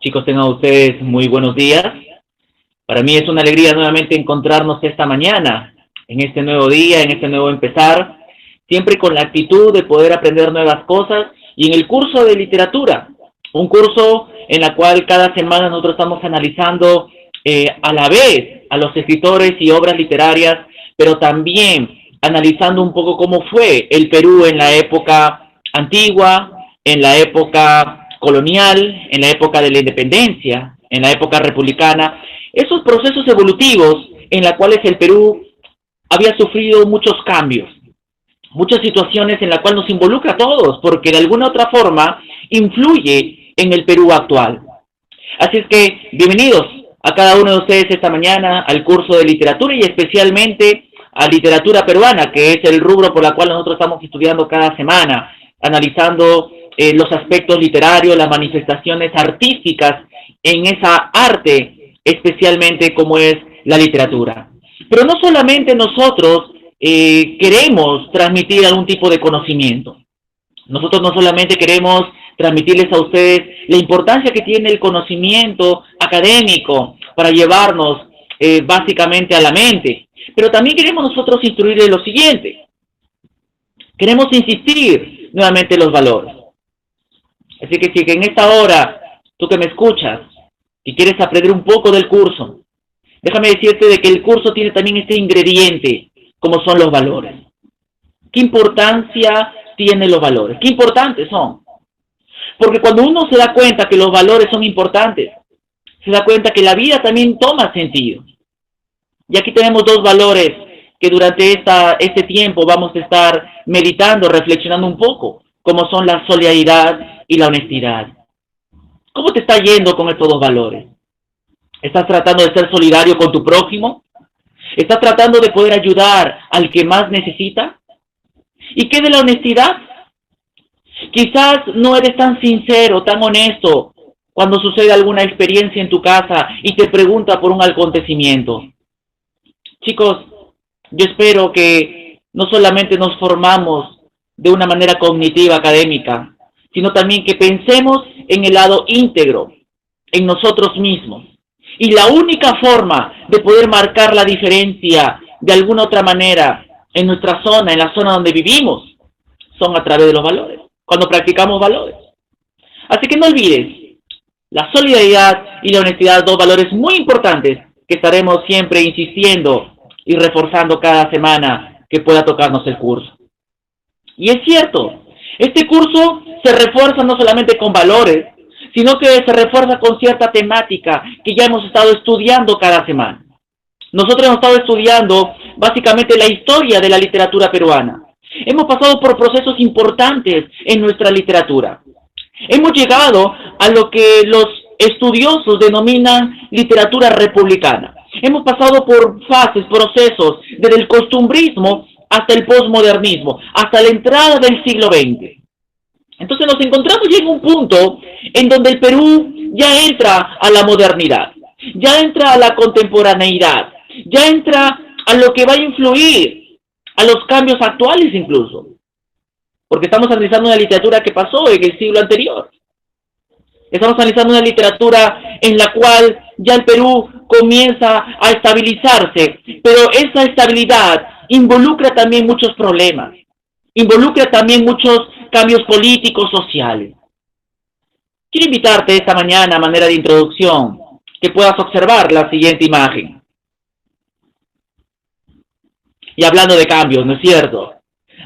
Chicos, tengan ustedes muy buenos días. Para mí es una alegría nuevamente encontrarnos esta mañana, en este nuevo día, en este nuevo empezar, siempre con la actitud de poder aprender nuevas cosas y en el curso de literatura, un curso en la cual cada semana nosotros estamos analizando a la vez a los escritores y obras literarias, pero también analizando un poco cómo fue el Perú en la época antigua, en la época colonial, en la época de la independencia, en la época republicana, esos procesos evolutivos en los cuales el Perú había sufrido muchos cambios, muchas situaciones en las cuales nos involucra a todos, porque de alguna otra forma influye en el Perú actual. Así es que bienvenidos a cada uno de ustedes esta mañana al curso de literatura y especialmente a literatura peruana, que es el rubro por la cual nosotros estamos estudiando cada semana, analizando los aspectos literarios, las manifestaciones artísticas en esa arte, especialmente como es la literatura. Pero no solamente nosotros queremos transmitir algún tipo de conocimiento. Nosotros no solamente queremos transmitirles a ustedes la importancia que tiene el conocimiento académico para llevarnos básicamente a la mente, pero también queremos nosotros instruirles lo siguiente. Queremos insistir nuevamente en los valores. Así que si en esta hora, tú que me escuchas y quieres aprender un poco del curso, déjame decirte de que el curso tiene también este ingrediente, como son los valores. ¿Qué importancia tienen los valores? ¿Qué importantes son? Porque cuando uno se da cuenta que los valores son importantes, se da cuenta que la vida también toma sentido. Y aquí tenemos dos valores que durante este tiempo vamos a estar meditando, reflexionando un poco, como son la solidaridad y la honestidad. ¿Cómo te está yendo con estos dos valores? ¿Estás tratando de ser solidario con tu prójimo? ¿Estás tratando de poder ayudar al que más necesita? ¿Y qué de la honestidad? Quizás no eres tan sincero, tan honesto, cuando sucede alguna experiencia en tu casa y te pregunta por un acontecimiento. Chicos, yo espero que no solamente nos formamos de una manera cognitiva, académica, sino también que pensemos en el lado íntegro, en nosotros mismos. Y la única forma de poder marcar la diferencia de alguna otra manera en nuestra zona, en la zona donde vivimos, son a través de los valores, cuando practicamos valores. Así que no olvides, la solidaridad y la honestidad, dos valores muy importantes que estaremos siempre insistiendo y reforzando cada semana que pueda tocarnos el curso. Y es cierto, este curso se refuerza no solamente con valores, sino que se refuerza con cierta temática que ya hemos estado estudiando cada semana. Nosotros hemos estado estudiando básicamente la historia de la literatura peruana. Hemos pasado por procesos importantes en nuestra literatura. Hemos llegado a lo que los estudiosos denominan literatura republicana. Hemos pasado por fases, procesos, desde el costumbrismo hasta el posmodernismo, hasta la entrada del siglo XX. Entonces nos encontramos ya en un punto en donde el Perú ya entra a la modernidad, ya entra a la contemporaneidad, ya entra a lo que va a influir, a los cambios actuales incluso. Porque estamos analizando una literatura que pasó en el siglo anterior. Estamos analizando una literatura en la cual ya el Perú comienza a estabilizarse, pero esa estabilidad involucra también muchos problemas, involucra también muchos cambios políticos, sociales. Quiero invitarte esta mañana, a manera de introducción, que puedas observar la siguiente imagen. Y hablando de cambios, ¿no es cierto?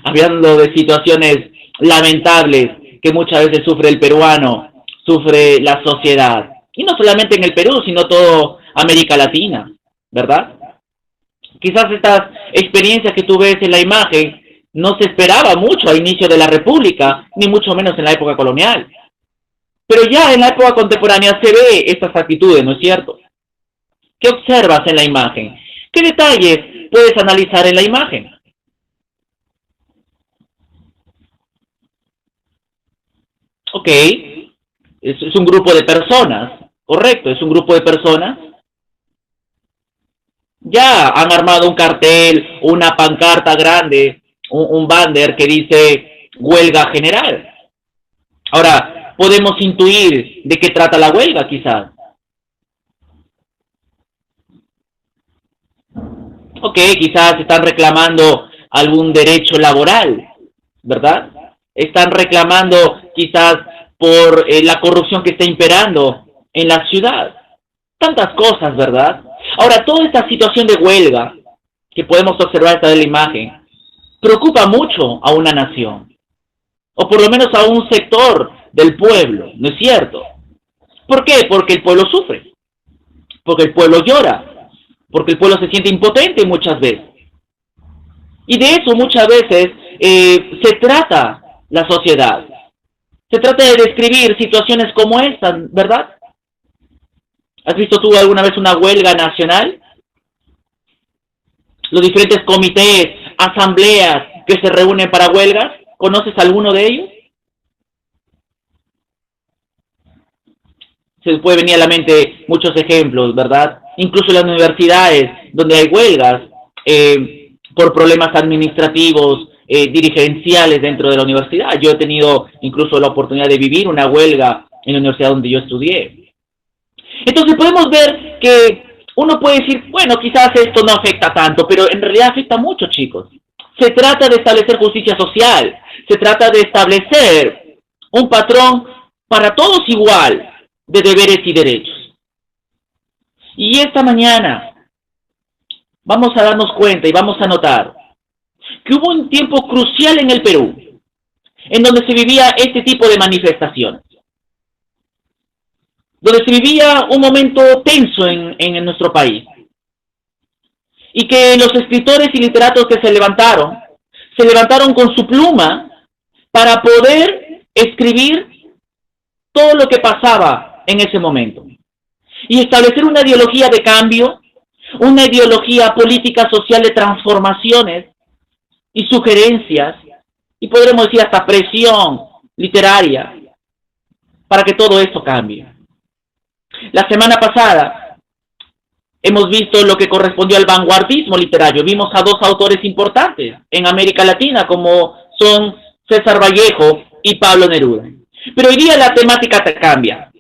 Hablando de situaciones lamentables que muchas veces sufre el peruano, sufre la sociedad. Y no solamente en el Perú, sino toda América Latina, ¿verdad? Quizás estas experiencias que tú ves en la imagen no se esperaba mucho a inicio de la República, ni mucho menos en la época colonial. Pero ya en la época contemporánea se ve estas actitudes, ¿no es cierto? ¿Qué observas en la imagen? ¿Qué detalles puedes analizar en la imagen? Ok, es un grupo de personas, correcto, es un grupo de personas. Ya han armado un cartel, una pancarta grande, un banner que dice huelga general. Ahora, podemos intuir de qué trata la huelga, quizás. Ok, quizás están reclamando algún derecho laboral, ¿verdad? Están reclamando quizás por la corrupción que está imperando en la ciudad. Tantas cosas, ¿verdad? Ahora, toda esta situación de huelga que podemos observar esta de la imagen preocupa mucho a una nación, o por lo menos a un sector del pueblo, ¿no es cierto? ¿Por qué? Porque el pueblo sufre, porque el pueblo llora, porque el pueblo se siente impotente muchas veces. Y de eso muchas veces se trata la sociedad. Se trata de describir situaciones como esta, ¿verdad? ¿Has visto tú alguna vez una huelga nacional? Los diferentes comités, asambleas que se reúnen para huelgas, ¿conoces alguno de ellos? Se puede venir a la mente muchos ejemplos, ¿verdad? Incluso en las universidades, donde hay huelgas por problemas administrativos, dirigenciales dentro de la universidad. Yo he tenido incluso la oportunidad de vivir una huelga en la universidad donde yo estudié. Entonces podemos ver que uno puede decir, bueno, quizás esto no afecta tanto, pero en realidad afecta mucho, chicos. Se trata de establecer justicia social, se trata de establecer un patrón para todos igual de deberes y derechos. Y esta mañana vamos a darnos cuenta y vamos a notar que hubo un tiempo crucial en el Perú en donde se vivía este tipo de manifestaciones, donde se vivía un momento tenso en nuestro país, y que los escritores y literatos que se levantaron con su pluma para poder escribir todo lo que pasaba en ese momento y establecer una ideología de cambio, una ideología política social de transformaciones y sugerencias, y podremos decir hasta presión literaria para que todo esto cambie. La semana pasada hemos visto lo que correspondió al vanguardismo literario. Vimos a dos autores importantes en América Latina, como son César Vallejo y Pablo Neruda. Pero hoy día la temática cambia.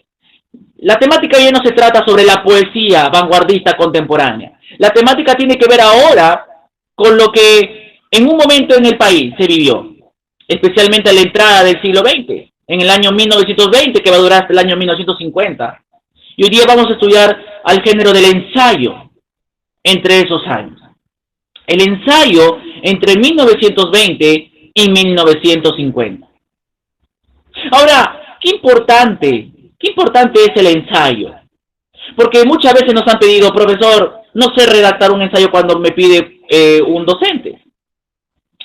La temática ya no se trata sobre la poesía vanguardista contemporánea. La temática tiene que ver ahora con lo que en un momento en el país se vivió, especialmente a la entrada del siglo XX, en el año 1920, que va a durar hasta el año 1950. Y hoy día vamos a estudiar al género del ensayo entre esos años. El ensayo entre 1920 y 1950. Ahora, qué importante es el ensayo. Porque muchas veces nos han pedido, profesor, no sé redactar un ensayo cuando me pide un docente.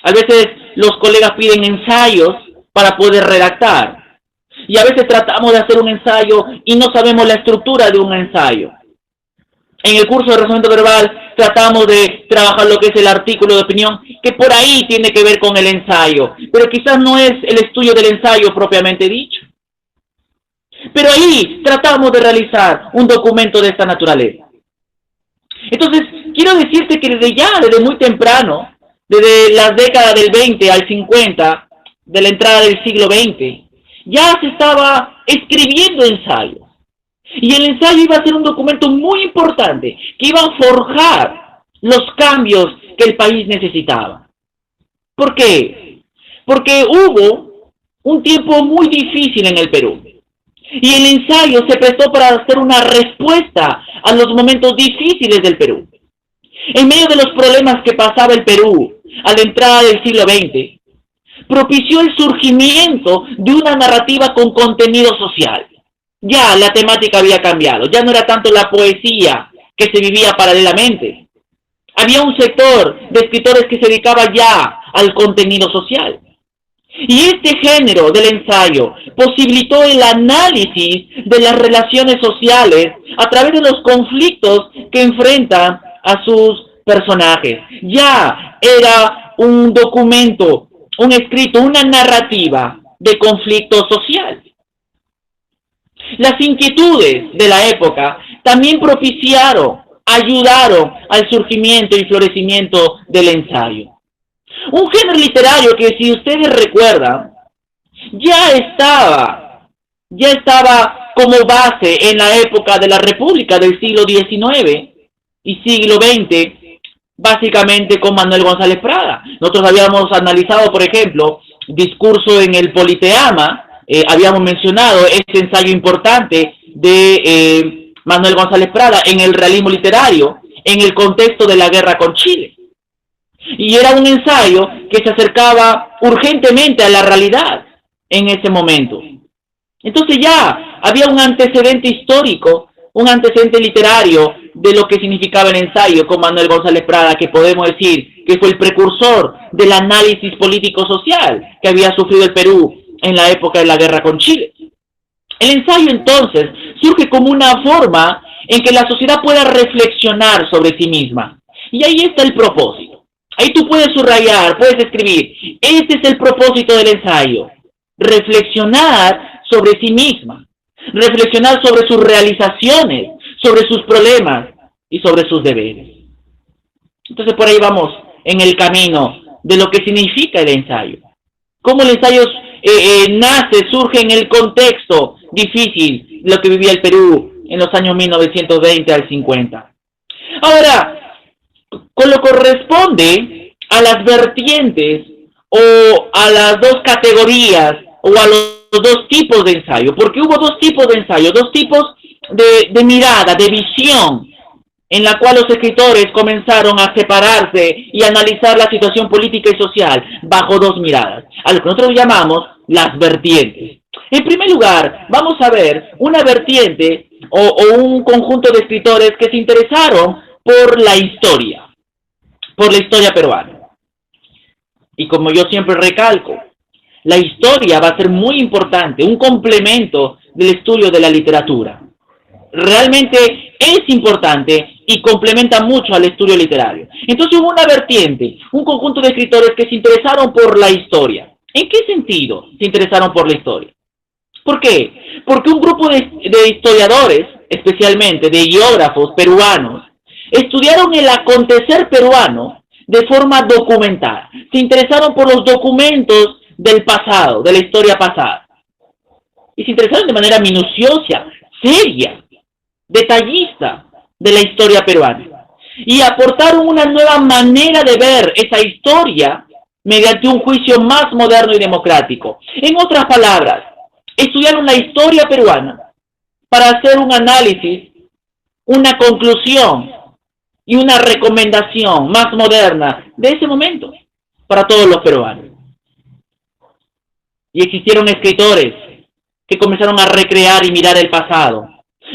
A veces los colegas piden ensayos para poder redactar. Y a veces tratamos de hacer un ensayo y no sabemos la estructura de un ensayo. En el curso de razonamiento verbal tratamos de trabajar lo que es el artículo de opinión, que por ahí tiene que ver con el ensayo, pero quizás no es el estudio del ensayo propiamente dicho. Pero ahí tratamos de realizar un documento de esta naturaleza. Entonces, quiero decirte que desde muy temprano, desde las décadas del 20 al 50, de la entrada del siglo XX, ya se estaba escribiendo ensayos. Y el ensayo iba a ser un documento muy importante, que iba a forjar los cambios que el país necesitaba. ¿Por qué? Porque hubo un tiempo muy difícil en el Perú. Y el ensayo se prestó para hacer una respuesta a los momentos difíciles del Perú. En medio de los problemas que pasaba el Perú a la entrada del siglo XX, propició el surgimiento de una narrativa con contenido social. Ya la temática había cambiado, ya no era tanto la poesía que se vivía paralelamente. Había un sector de escritores que se dedicaba ya al contenido social. Y este género del ensayo posibilitó el análisis de las relaciones sociales a través de los conflictos que enfrentan a sus personajes. Ya era un documento, un escrito, una narrativa de conflicto social. Las inquietudes de la época también ayudaron al surgimiento y florecimiento del ensayo. Un género literario que, si ustedes recuerdan, ya estaba ya estaba como base en la época de la República del siglo XIX y siglo XX, básicamente con Manuel González Prada. Nosotros habíamos analizado, por ejemplo, Discurso en el Politeama, habíamos mencionado este ensayo importante de Manuel González Prada en el realismo literario, en el contexto de la guerra con Chile. Y era un ensayo que se acercaba urgentemente a la realidad en ese momento. Entonces ya había un antecedente histórico, un antecedente literario de lo que significaba el ensayo con Manuel González Prada, que podemos decir que fue el precursor del análisis político-social que había sufrido el Perú en la época de la guerra con Chile. El ensayo entonces surge como una forma en que la sociedad pueda reflexionar sobre sí misma. Y ahí está el propósito. Ahí tú puedes subrayar, puedes escribir. Este es el propósito del ensayo. Reflexionar sobre sí misma. Reflexionar sobre sus realizaciones, sobre sus problemas y sobre sus deberes. Entonces por ahí vamos en el camino de lo que significa el ensayo. Cómo el ensayo nace, surge en el contexto difícil de lo que vivía el Perú en los años 1920 al 50. Ahora, con lo que corresponde a las vertientes o a las dos categorías o a los dos tipos de ensayo, porque hubo dos tipos de ensayo, dos tipos de mirada, de visión, en la cual los escritores comenzaron a separarse y analizar la situación política y social bajo dos miradas, a lo que nosotros llamamos las vertientes. En primer lugar, vamos a ver una vertiente o un conjunto de escritores que se interesaron por la historia peruana. Y como yo siempre recalco, la historia va a ser muy importante, un complemento del estudio de la literatura. Realmente es importante y complementa mucho al estudio literario. Entonces hubo una vertiente, un conjunto de escritores que se interesaron por la historia. ¿En qué sentido se interesaron por la historia? ¿Por qué? Porque un grupo de historiadores, especialmente de geógrafos peruanos, estudiaron el acontecer peruano de forma documentada. Se interesaron por los documentos del pasado, de la historia pasada. Y se interesaron de manera minuciosa, seria, detallista de la historia peruana. Y aportaron una nueva manera de ver esa historia mediante un juicio más moderno y democrático. En otras palabras, estudiaron la historia peruana para hacer un análisis, una conclusión y una recomendación más moderna de ese momento para todos los peruanos. Y existieron escritores que comenzaron a recrear y mirar el pasado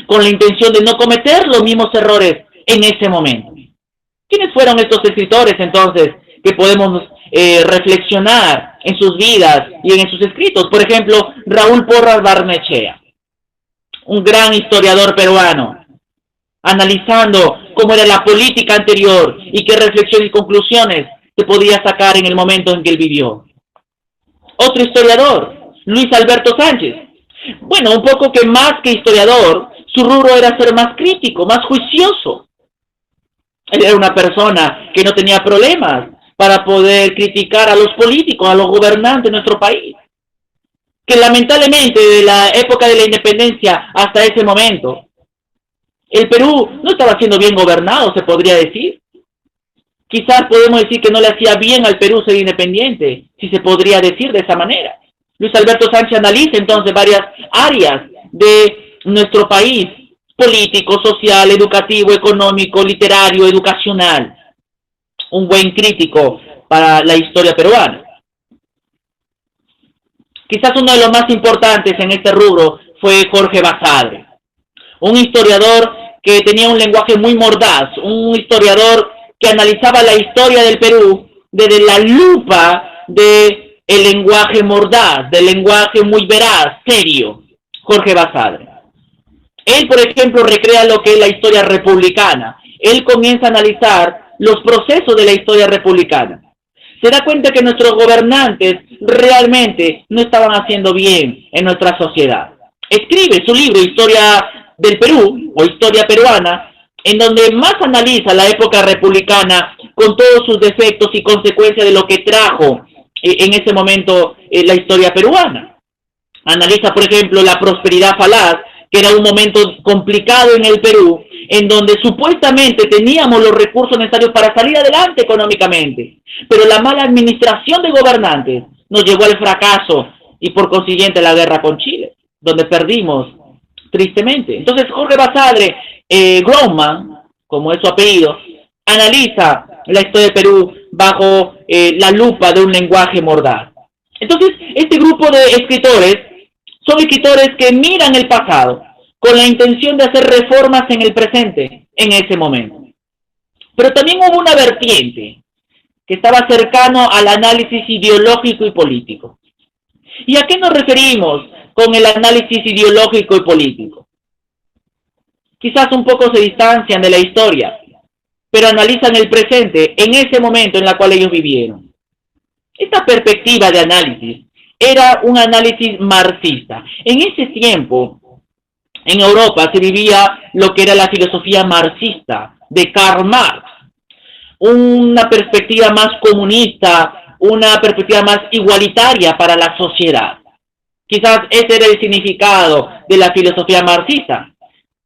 con la intención de no cometer los mismos errores en ese momento. ¿Quiénes fueron estos escritores entonces que podemos reflexionar en sus vidas y en sus escritos? Por ejemplo, Raúl Porras Barnechea, un gran historiador peruano, analizando cómo era la política anterior y qué reflexiones y conclusiones se podía sacar en el momento en que él vivió. Otro historiador, Luis Alberto Sánchez. Bueno, un poco que más que historiador, su rubro era ser más crítico, más juicioso. Él era una persona que no tenía problemas para poder criticar a los políticos, a los gobernantes de nuestro país. Que lamentablemente de la época de la independencia hasta ese momento, el Perú no estaba siendo bien gobernado, se podría decir. Quizás podemos decir que no le hacía bien al Perú ser independiente, si se podría decir de esa manera. Luis Alberto Sánchez analiza entonces varias áreas de nuestro país, político, social, educativo, económico, literario, educacional. Un buen crítico para la historia peruana. Quizás uno de los más importantes en este rubro fue Jorge Basadre, un historiador que tenía un lenguaje muy mordaz, un historiador que analizaba la historia del Perú desde la lupa del lenguaje mordaz, del lenguaje muy veraz, serio. Jorge Basadre. Él, por ejemplo, recrea lo que es la historia republicana. Él comienza a analizar los procesos de la historia republicana. Se da cuenta que nuestros gobernantes realmente no estaban haciendo bien en nuestra sociedad. Escribe su libro Historia del Perú o Historia Peruana, en donde más analiza la época republicana con todos sus defectos y consecuencias de lo que trajo en ese momento la historia peruana. Analiza, por ejemplo, la prosperidad falaz, que era un momento complicado en el Perú, en donde supuestamente teníamos los recursos necesarios para salir adelante económicamente, pero la mala administración de gobernantes nos llevó al fracaso y por consiguiente la guerra con Chile, donde perdimos tristemente. Entonces Jorge Basadre Groman, como es su apellido, analiza la historia del Perú bajo la lupa de un lenguaje mordaz. Entonces, este grupo de escritores son escritores que miran el pasado con la intención de hacer reformas en el presente, en ese momento. Pero también hubo una vertiente que estaba cercano al análisis ideológico y político. ¿Y a qué nos referimos con el análisis ideológico y político? Quizás un poco se distancian de la historia, pero analizan el presente en ese momento en el cual ellos vivieron. Esta perspectiva de análisis era un análisis marxista. En ese tiempo, en Europa se vivía lo que era la filosofía marxista de Karl Marx, una perspectiva más comunista, una perspectiva más igualitaria para la sociedad. Quizás ese era el significado de la filosofía marxista.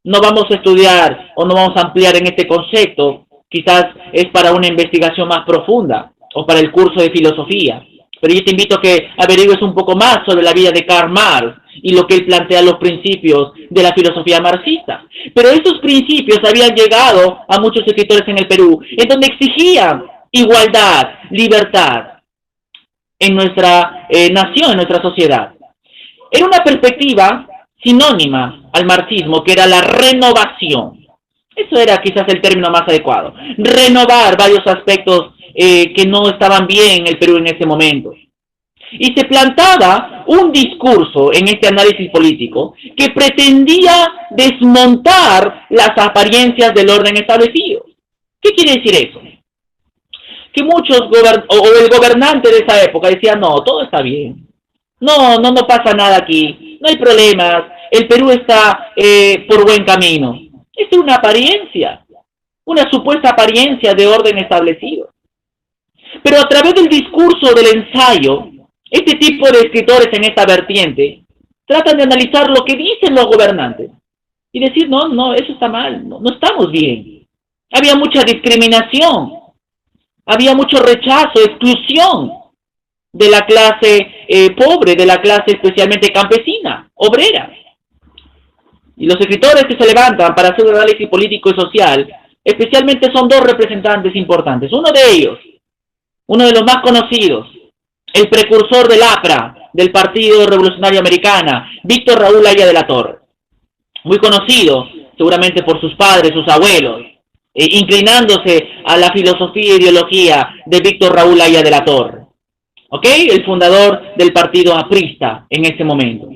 No vamos a estudiar o no vamos a ampliar en este concepto, quizás es para una investigación más profunda o para el curso de filosofía. Pero yo te invito a que averigües un poco más sobre la vida de Karl Marx y lo que él plantea los principios de la filosofía marxista. Pero esos principios habían llegado a muchos escritores en el Perú, en donde exigían igualdad, libertad en nuestra nación, en nuestra sociedad. Era una perspectiva sinónima al marxismo, que era la renovación. Eso era quizás el término más adecuado. Renovar varios aspectos que no estaban bien en el Perú en ese momento. Y se plantaba un discurso en este análisis político que pretendía desmontar las apariencias del orden establecido. ¿Qué quiere decir eso? Que muchos el gobernante de esa época decía, no, todo está bien. No pasa nada aquí, no hay problemas, el Perú está por buen camino. Es una apariencia, una supuesta apariencia de orden establecido. Pero a través del discurso del ensayo, este tipo de escritores en esta vertiente tratan de analizar lo que dicen los gobernantes y decir, no, eso está mal, no estamos bien. Había mucha discriminación, había mucho rechazo, exclusión de la clase pobre, de la clase especialmente campesina, obrera. Y los escritores que se levantan para hacer un análisis político y social, especialmente son dos representantes importantes. Uno de ellos, uno de los más conocidos, el precursor del APRA, del Partido Revolucionario Americano, Víctor Raúl Haya de la Torre. Muy conocido, seguramente por sus padres, sus abuelos, inclinándose a la filosofía e ideología de Víctor Raúl Haya de la Torre. ¿Ok? El fundador del partido aprista en ese momento.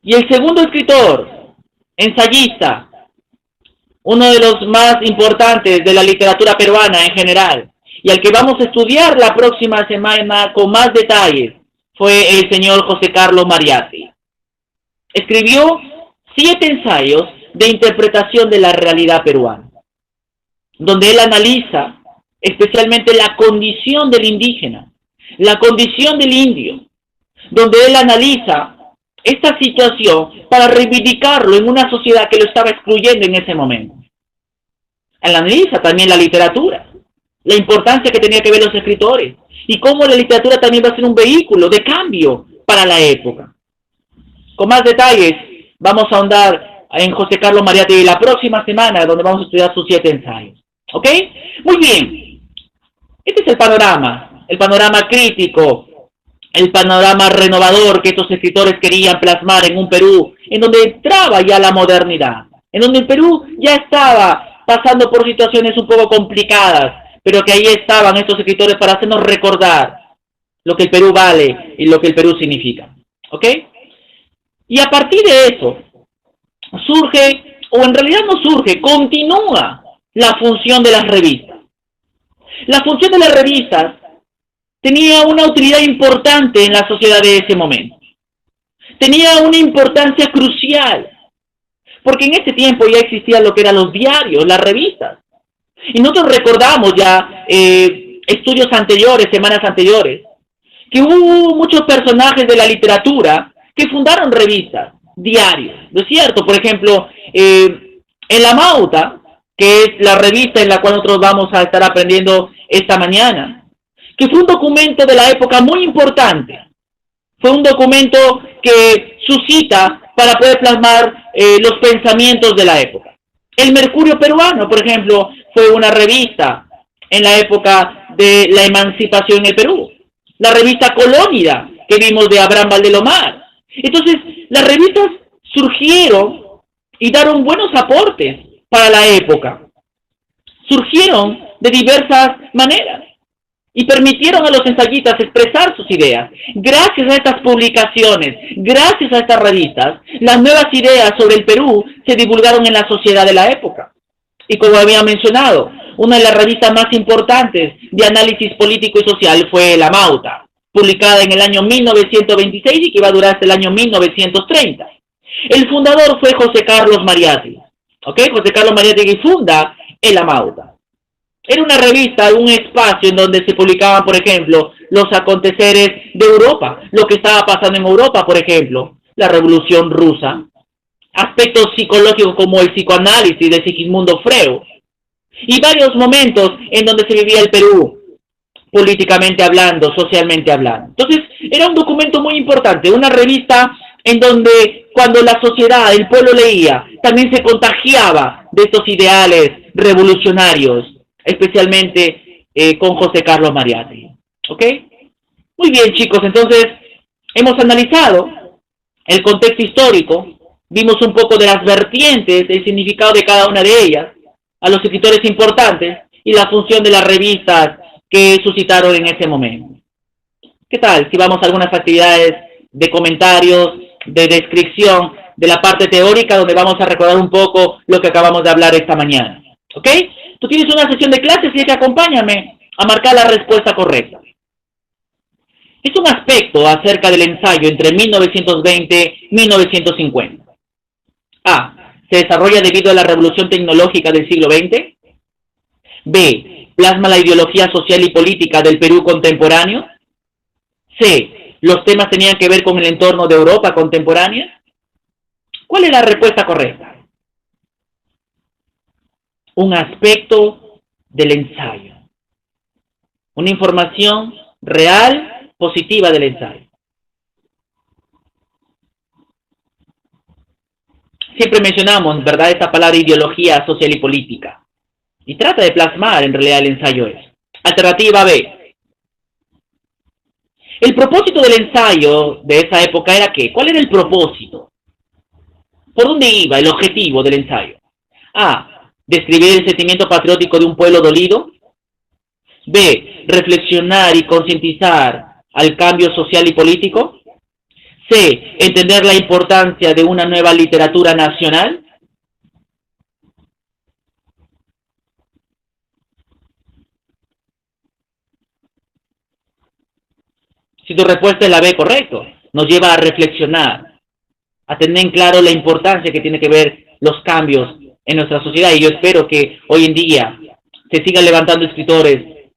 Y el segundo escritor, ensayista, uno de los más importantes de la literatura peruana en general, y al que vamos a estudiar la próxima semana con más detalles, fue el señor José Carlos Mariátegui. Escribió 7 ensayos de interpretación de la realidad peruana, donde él analiza especialmente la condición del indígena, la condición del indio, donde él analiza esta situación para reivindicarlo en una sociedad que lo estaba excluyendo en ese momento. Él analiza también la literatura, la importancia que tenía que ver los escritores y cómo la literatura también va a ser un vehículo de cambio para la época. Con más detalles vamos a ahondar en José Carlos Mariátegui la próxima semana, donde vamos a estudiar sus 7 ensayos. ¿Ok? Muy bien. Este es el panorama crítico, el panorama renovador que estos escritores querían plasmar en un Perú en donde entraba ya la modernidad, en donde el Perú ya estaba pasando por situaciones un poco complicadas, pero que ahí estaban estos escritores para hacernos recordar lo que el Perú vale y lo que el Perú significa. ¿Ok? Y a partir de eso surge, o en realidad no surge, continúa la función de las revistas. La función de las revistas tenía una utilidad importante en la sociedad de ese momento. Tenía una importancia crucial, porque en ese tiempo ya existían lo que eran los diarios, las revistas. Y nosotros recordamos ya estudios anteriores, semanas anteriores, que hubo muchos personajes de la literatura que fundaron revistas, diarios, ¿no es cierto? Por ejemplo, en La Mauta, que es la revista en la cual nosotros vamos a estar aprendiendo esta mañana, que fue un documento de la época muy importante. Fue un documento que suscita para poder plasmar los pensamientos de la época. El Mercurio Peruano, por ejemplo, fue una revista en la época de la emancipación en el Perú. La revista Colónida, que vimos de Abraham Valdelomar. Entonces, las revistas surgieron y dieron buenos aportes para la época. Surgieron de diversas maneras y permitieron a los ensayistas expresar sus ideas. Gracias a estas publicaciones, gracias a estas revistas, las nuevas ideas sobre el Perú se divulgaron en la sociedad de la época. Y como había mencionado, una de las revistas más importantes de análisis político y social fue La Mauta, publicada en el año 1926 y que iba a durar hasta el año 1930. El fundador fue José Carlos Mariátegui. José Carlos Mariátegui funda La Mauta. Era una revista, un espacio en donde se publicaban, por ejemplo, los aconteceres de Europa, lo que estaba pasando en Europa, por ejemplo, la Revolución Rusa, aspectos psicológicos como el psicoanálisis de Sigismundo Freud, y varios momentos en donde se vivía el Perú, políticamente hablando, socialmente hablando. Entonces, era un documento muy importante, una revista en donde cuando la sociedad, el pueblo leía, también se contagiaba de estos ideales revolucionarios, especialmente con José Carlos Mariátegui. ¿Ok? Muy bien, chicos, entonces hemos analizado el contexto histórico, vimos un poco de las vertientes, el significado de cada una de ellas, a los escritores importantes y la función de las revistas que suscitaron en ese momento. ¿Qué tal si vamos a algunas actividades de comentarios, de descripción de la parte teórica, donde vamos a recordar un poco lo que acabamos de hablar esta mañana? ¿Ok? Tú tienes una sesión de clases y es que acompáñame a marcar la respuesta correcta. Es un aspecto acerca del ensayo entre 1920 y 1950. A. ¿Se desarrolla debido a la revolución tecnológica del siglo XX? B. ¿Plasma la ideología social y política del Perú contemporáneo? C. ¿Los temas tenían que ver con el entorno de Europa contemporánea? ¿Cuál es la respuesta correcta? Un aspecto del ensayo. Una información real, positiva del ensayo. Siempre mencionamos, ¿verdad?, esta palabra ideología social y política. Y trata de plasmar, en realidad, el ensayo es. Alternativa B. El propósito del ensayo de esa época era ¿qué? ¿Cuál era el propósito? ¿Por dónde iba el objetivo del ensayo? A. Describir el sentimiento patriótico de un pueblo dolido. B. Reflexionar y concientizar al cambio social y político. C. Entender la importancia de una nueva literatura nacional. Si tu respuesta es la B, correcto, nos lleva a reflexionar, a tener en claro la importancia que tiene que ver los cambios en nuestra sociedad. Y yo espero que hoy en día se sigan levantando escritores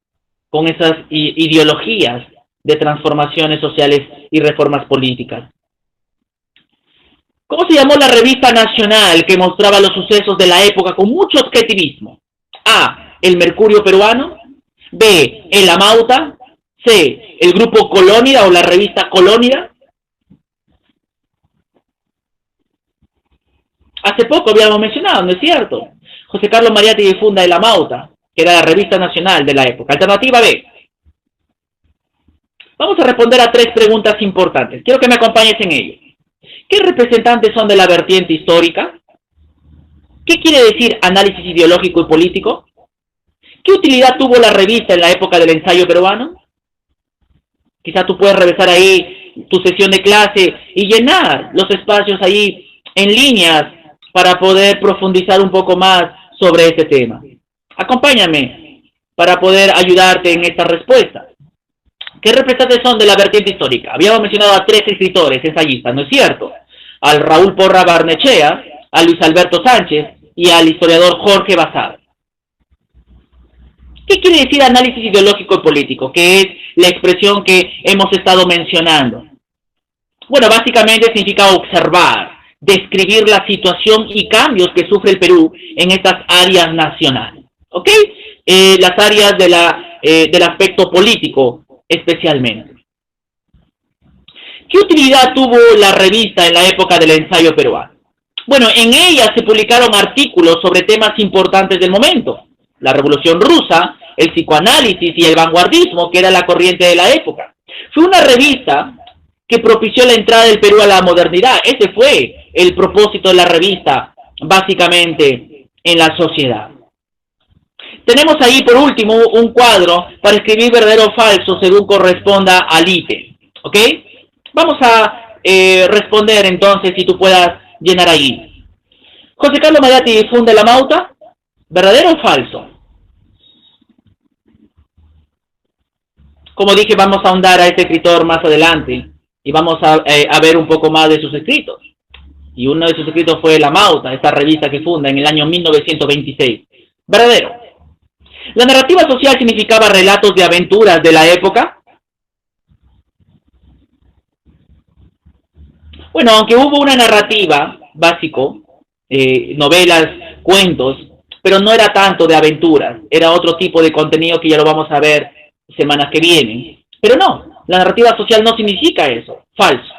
con esas ideologías de transformaciones sociales y reformas políticas. ¿Cómo se llamó la revista nacional que mostraba los sucesos de la época con mucho objetivismo? A. El Mercurio Peruano. B. El La Mauta. C. El Grupo Colónida o la revista Colónida. Hace poco habíamos mencionado, ¿no es cierto? José Carlos Mariátegui funda el La Mauta, que era la revista nacional de la época. Alternativa B. Vamos a responder a 3 preguntas importantes. Quiero que me acompañes en ello. ¿Qué representantes son de la vertiente histórica? ¿Qué quiere decir análisis ideológico y político? ¿Qué utilidad tuvo la revista en la época del ensayo peruano? Quizá tú puedes revisar ahí tu sesión de clase y llenar los espacios ahí en líneas para poder profundizar un poco más sobre este tema. Acompáñame para poder ayudarte en esta respuesta. ¿Qué representantes son de la vertiente histórica? Habíamos mencionado a 3 escritores, ensayistas, ¿no es cierto? Al Raúl Porra Barnechea, a Luis Alberto Sánchez y al historiador Jorge Basadre. ¿Qué quiere decir análisis ideológico y político? Que es la expresión que hemos estado mencionando. Bueno, básicamente significa observar, describir la situación y cambios que sufre el Perú en estas áreas nacionales. ¿Ok? Las áreas del aspecto político especialmente. ¿Qué utilidad tuvo la revista en la época del ensayo peruano? Bueno, en ella se publicaron artículos sobre temas importantes del momento. La Revolución Rusa, el psicoanálisis y el vanguardismo, que era la corriente de la época. Fue una revista que propició la entrada del Perú a la modernidad. Ese fue el propósito de la revista, básicamente, en la sociedad. Tenemos ahí, por último, un cuadro para escribir verdadero o falso según corresponda al ítem. ¿Ok? Vamos a responder entonces, si tú puedas llenar ahí. José Carlos Mariatti difunde la Mauta, ¿verdadero o falso? Como dije, vamos a ahondar a este escritor más adelante y vamos a ver un poco más de sus escritos. Y uno de sus escritos fue La Mauta, esta revista que funda en el año 1926. ¿Verdadero? ¿La narrativa social significaba relatos de aventuras de la época? Bueno, aunque hubo una narrativa, básico, novelas, cuentos, pero no era tanto de aventuras, era otro tipo de contenido que ya lo vamos a ver semanas que vienen. Pero no, la narrativa social no significa eso, falso.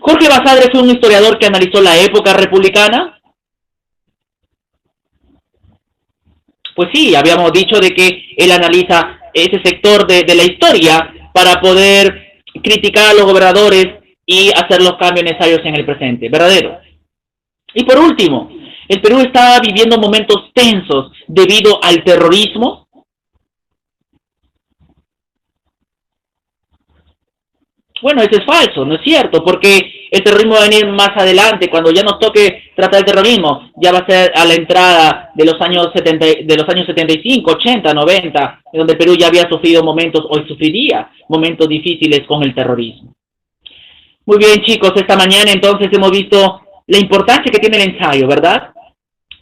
¿Jorge Basadre fue un historiador que analizó la época republicana? Pues sí, habíamos dicho de que él analiza ese sector de la historia para poder criticar a los gobernadores y hacer los cambios necesarios en el presente. ¿Verdadero? Y por último, ¿el Perú estaba viviendo momentos tensos debido al terrorismo? Bueno, eso es falso, no es cierto, porque el terrorismo va a venir más adelante, cuando ya nos toque tratar el terrorismo, ya va a ser a la entrada de los años 75, 80, 90, en donde el Perú ya había sufrido momentos, hoy sufriría momentos difíciles con el terrorismo. Muy bien, chicos, esta mañana entonces hemos visto la importancia que tiene el ensayo, ¿verdad?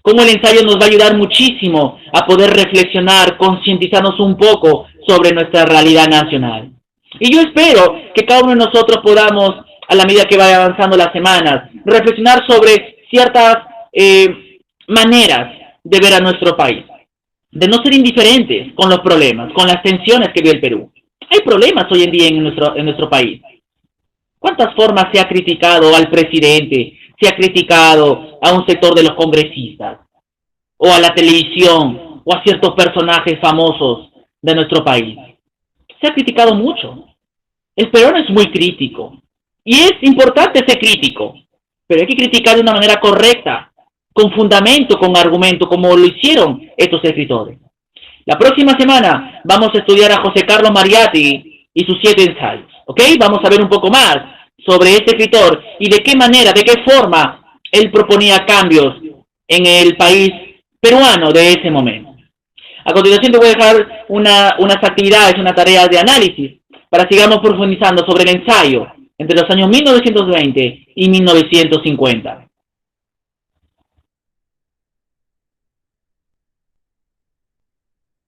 Cómo el ensayo nos va a ayudar muchísimo a poder reflexionar, concientizarnos un poco sobre nuestra realidad nacional. Y yo espero que cada uno de nosotros podamos, a la medida que vaya avanzando las semanas, reflexionar sobre ciertas maneras de ver a nuestro país, de no ser indiferentes con los problemas, con las tensiones que vive el Perú. Hay problemas hoy en día en nuestro país. ¿Cuántas formas se ha criticado al presidente, se ha criticado a un sector de los congresistas, o a la televisión, o a ciertos personajes famosos de nuestro país? Se ha criticado mucho. El peruano es muy crítico. Y es importante ser crítico, pero hay que criticar de una manera correcta, con fundamento, con argumento, como lo hicieron estos escritores. La próxima semana vamos a estudiar a José Carlos Mariatti y sus 7 ensayos. ¿Ok? Vamos a ver un poco más sobre este escritor y de qué manera, de qué forma él proponía cambios en el país peruano de ese momento. A continuación te voy a dejar unas actividades, una tarea de análisis para sigamos profundizando sobre el ensayo entre los años 1920 y 1950.